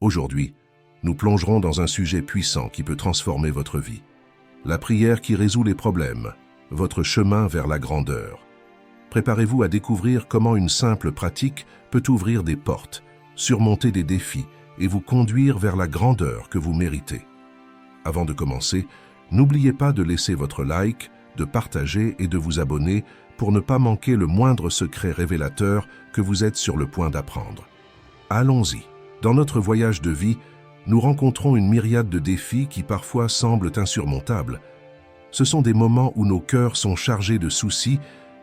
Aujourd'hui, nous plongerons dans un sujet puissant qui peut transformer votre vie. La prière qui résout les problèmes, votre chemin vers la grandeur. Préparez-vous à découvrir comment une simple pratique peut ouvrir des portes, surmonter des défis et vous conduire vers la grandeur que vous méritez. Avant de commencer, n'oubliez pas de laisser votre like, de partager et de vous abonner pour ne pas manquer le moindre secret révélateur que vous êtes sur le point d'apprendre. Allons-y. Dans notre voyage de vie, nous rencontrons une myriade de défis qui parfois semblent insurmontables. Ce sont des moments où nos cœurs sont chargés de soucis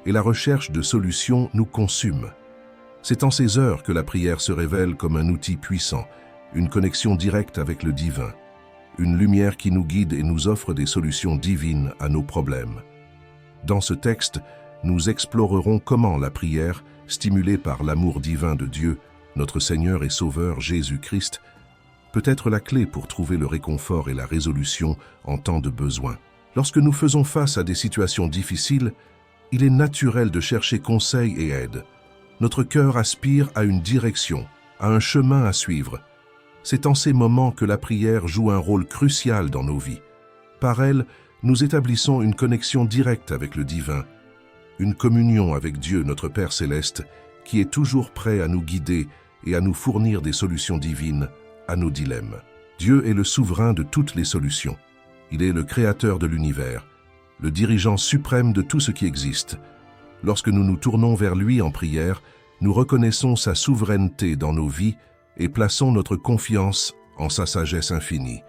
et la recherche de solutions nous consume. C'est en ces heures que la prière se révèle comme un outil puissant, une connexion directe avec le divin, une lumière qui nous guide et nous offre des solutions divines à nos problèmes. Dans ce texte, nous explorerons comment la prière, stimulée par l'amour divin de Dieu, notre Seigneur et Sauveur Jésus-Christ, peut être la clé pour trouver le réconfort et la résolution en temps de besoin. Lorsque nous faisons face à des situations difficiles, il est naturel de chercher conseil et aide. Notre cœur aspire à une direction, à un chemin à suivre. C'est en ces moments que la prière joue un rôle crucial dans nos vies. Par elle, nous établissons une connexion directe avec le divin, une communion avec Dieu, notre Père céleste, qui est toujours prêt à nous guider et à nous fournir des solutions divines à nos dilemmes. Dieu est le souverain de toutes les solutions. Il est le créateur de l'univers, le dirigeant suprême de tout ce qui existe. Lorsque nous nous tournons vers lui en prière, nous reconnaissons sa souveraineté dans nos vies et plaçons notre confiance en sa sagesse infinie.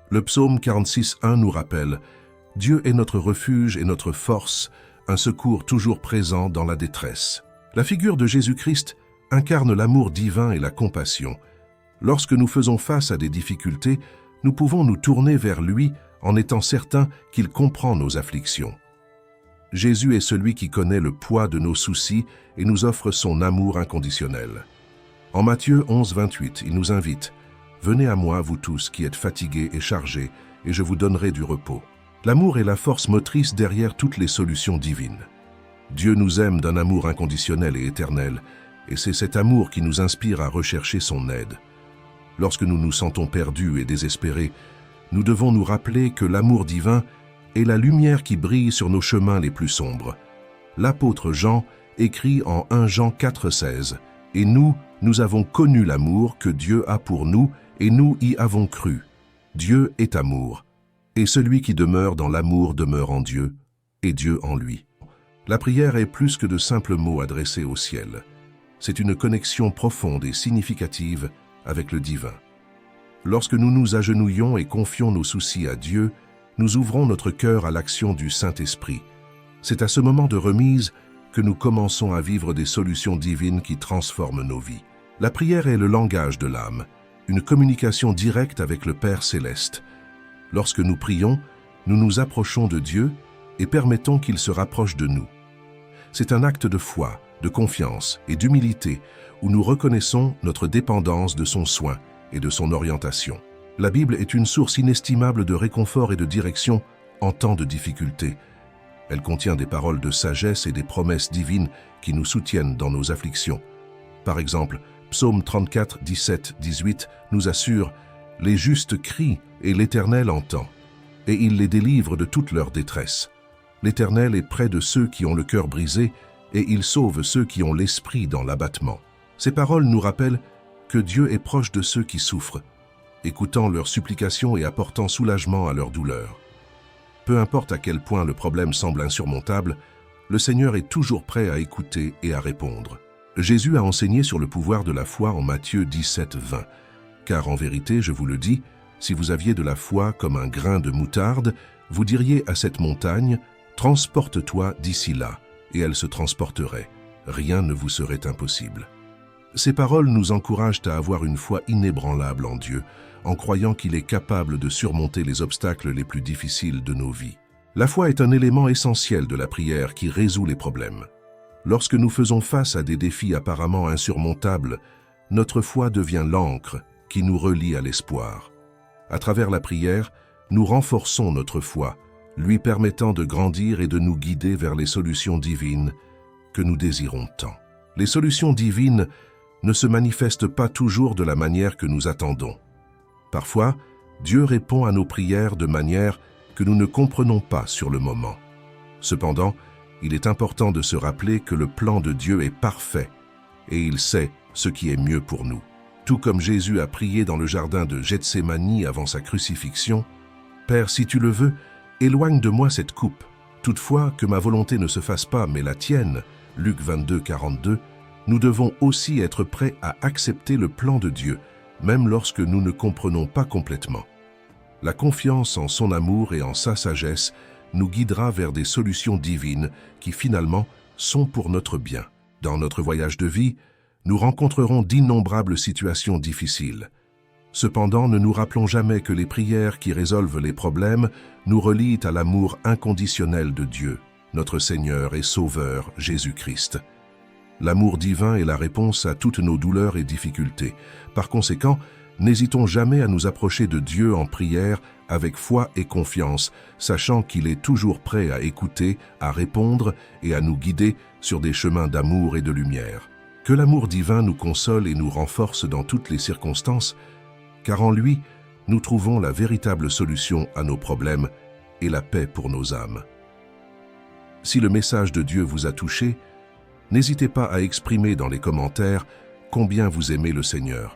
Le psaume 46:1 nous rappelle « Dieu est notre refuge et notre force, un secours toujours présent dans la détresse ». La figure de Jésus-Christ incarne l'amour divin et la compassion. Lorsque nous faisons face à des difficultés, nous pouvons nous tourner vers lui en étant certains qu'il comprend nos afflictions. Jésus est celui qui connaît le poids de nos soucis et nous offre son amour inconditionnel. En Matthieu 11:28, il nous invite « Venez à moi, vous tous qui êtes fatigués et chargés, et je vous donnerai du repos ». L'amour est la force motrice derrière toutes les solutions divines. Dieu nous aime d'un amour inconditionnel et éternel, et c'est cet amour qui nous inspire à rechercher son aide. Lorsque nous nous sentons perdus et désespérés, nous devons nous rappeler que l'amour divin est la lumière qui brille sur nos chemins les plus sombres. L'apôtre Jean écrit en 1 Jean 4:16 « Et nous avons connu l'amour que Dieu a pour nous, et nous y avons cru. Dieu est amour, et celui qui demeure dans l'amour demeure en Dieu, et Dieu en lui. » La prière est plus que de simples mots adressés au ciel. C'est une connexion profonde et significative avec le divin. Lorsque nous nous agenouillons et confions nos soucis à Dieu, nous ouvrons notre cœur à l'action du Saint-Esprit. C'est à ce moment de remise que nous commençons à vivre des solutions divines qui transforment nos vies. La prière est le langage de l'âme, une communication directe avec le Père céleste. Lorsque nous prions, nous nous approchons de Dieu et permettons qu'il se rapproche de nous. C'est un acte de foi, de confiance et d'humilité où nous reconnaissons notre dépendance de son soin et de son orientation. La Bible est une source inestimable de réconfort et de direction en temps de difficulté. Elle contient des paroles de sagesse et des promesses divines qui nous soutiennent dans nos afflictions. Par exemple, Psaume 34, 17, 18 nous assure « Les justes crient et l'Éternel entend, et il les délivre de toute leur détresse. L'Éternel est près de ceux qui ont le cœur brisé, et il sauve ceux qui ont l'esprit dans l'abattement. » Ces paroles nous rappellent que Dieu est proche de ceux qui souffrent, écoutant leurs supplications et apportant soulagement à leur douleur. Peu importe à quel point le problème semble insurmontable, le Seigneur est toujours prêt à écouter et à répondre. Jésus a enseigné sur le pouvoir de la foi en Matthieu 17:20. « Car en vérité, je vous le dis, si vous aviez de la foi comme un grain de moutarde, vous diriez à cette montagne, « Transporte-toi d'ici là », et elle se transporterait. Rien ne vous serait impossible. » Ces paroles nous encouragent à avoir une foi inébranlable en Dieu, en croyant qu'il est capable de surmonter les obstacles les plus difficiles de nos vies. La foi est un élément essentiel de la prière qui résout les problèmes. Lorsque nous faisons face à des défis apparemment insurmontables, notre foi devient l'encre qui nous relie à l'espoir. À travers la prière, nous renforçons notre foi, lui permettant de grandir et de nous guider vers les solutions divines que nous désirons tant. Les solutions divines ne se manifeste pas toujours de la manière que nous attendons. Parfois, Dieu répond à nos prières de manière que nous ne comprenons pas sur le moment. Cependant, il est important de se rappeler que le plan de Dieu est parfait et il sait ce qui est mieux pour nous. Tout comme Jésus a prié dans le jardin de Gethsémani avant sa crucifixion, « Père, si tu le veux, éloigne de moi cette coupe. Toutefois, que ma volonté ne se fasse pas, mais la tienne. » Luc 22, 42. Nous devons aussi être prêts à accepter le plan de Dieu, même lorsque nous ne comprenons pas complètement. La confiance en son amour et en sa sagesse nous guidera vers des solutions divines qui finalement sont pour notre bien. Dans notre voyage de vie, nous rencontrerons d'innombrables situations difficiles. Cependant, ne nous rappelons jamais que les prières qui résolvent les problèmes nous relient à l'amour inconditionnel de Dieu, notre Seigneur et Sauveur Jésus-Christ. L'amour divin est la réponse à toutes nos douleurs et difficultés. Par conséquent, n'hésitons jamais à nous approcher de Dieu en prière avec foi et confiance, sachant qu'il est toujours prêt à écouter, à répondre et à nous guider sur des chemins d'amour et de lumière. Que l'amour divin nous console et nous renforce dans toutes les circonstances, car en lui, nous trouvons la véritable solution à nos problèmes et la paix pour nos âmes. Si le message de Dieu vous a touché, n'hésitez pas à exprimer dans les commentaires combien vous aimez le Seigneur.